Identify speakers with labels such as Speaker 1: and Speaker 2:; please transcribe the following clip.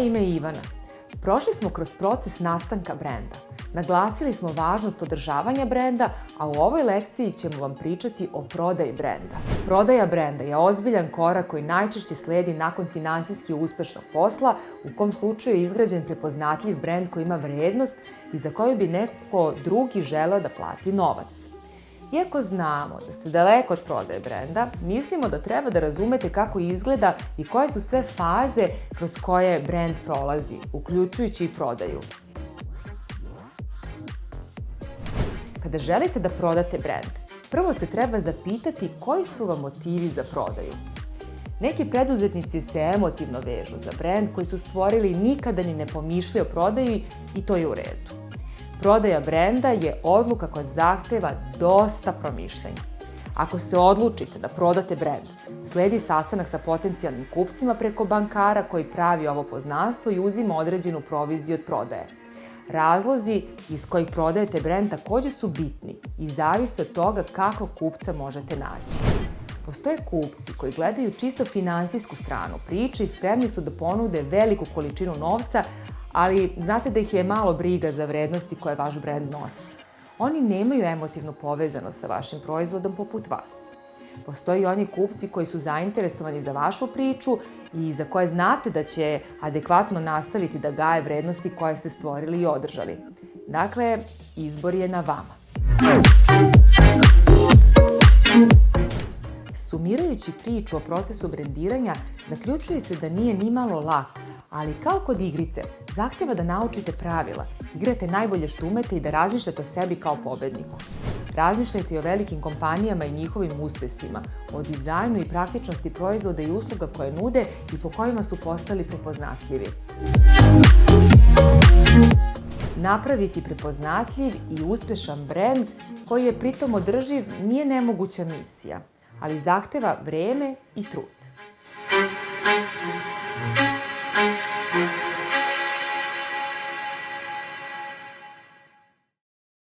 Speaker 1: Moje ime je Ivana. Prošli smo kroz proces nastanka brenda. Naglasili smo važnost održavanja brenda, a u ovoj lekciji ćemo vam pričati o prodaji brenda. Prodaja brenda je ozbiljan korak koji najčešće sledi nakon finansijski uspešnog posla, u kom slučaju je izgrađen prepoznatljiv brend koji ima vrednost i za koju bi neko drugi želeo da plati novac. Iako znamo da ste daleko od prodaje brenda, mislimo da treba da razumete kako izgleda i koje su sve faze kroz koje brend prolazi, uključujući i prodaju. Kada želite da prodate brend, prvo se treba zapitati koji su vam motivi za prodaju. Neki preduzetnici se emotivno vežu za brend koji su stvorili nikada ni ne pomišljaju o prodaji i to je u redu. Prodaja brenda je odluka koja zahteva dosta promišljanja. Ako se odlučite da prodate brend, sledi sastanak sa potencijalnim kupcima preko bankara koji pravi ovo poznanstvo i uzima određenu proviziju od prodaje. Razlozi iz kojih prodajete brend takođe su bitni i zavise od toga kako kupca možete naći. Postoje kupci koji gledaju čisto finansijsku stranu priče i spremni su da ponude veliku količinu novca, ali znate da ih je malo briga za vrednosti koje vaš brend nosi. Oni nemaju emotivnu povezanost sa vašim proizvodom poput vas. Postoji i oni kupci koji su zainteresovani za vašu priču i za koje znate da će adekvatno nastaviti da gaje vrednosti koje ste stvorili i održali. Dakle, izbor je na vama. Sumirajući priču o procesu brendiranja, zaključuje se da nije nimalo lak, ali kao kod igrice, zahteva da naučite pravila, igrate najbolje što umete i da razmišljate o sebi kao pobedniku. Razmišljajte i o velikim kompanijama i njihovim uspesima, o dizajnu i praktičnosti proizvoda i usluga koje nude i po kojima su postali prepoznatljivi. Napraviti prepoznatljiv i uspešan brend koji je pritom održiv nije nemoguća misija, ali zahteva vreme i trud.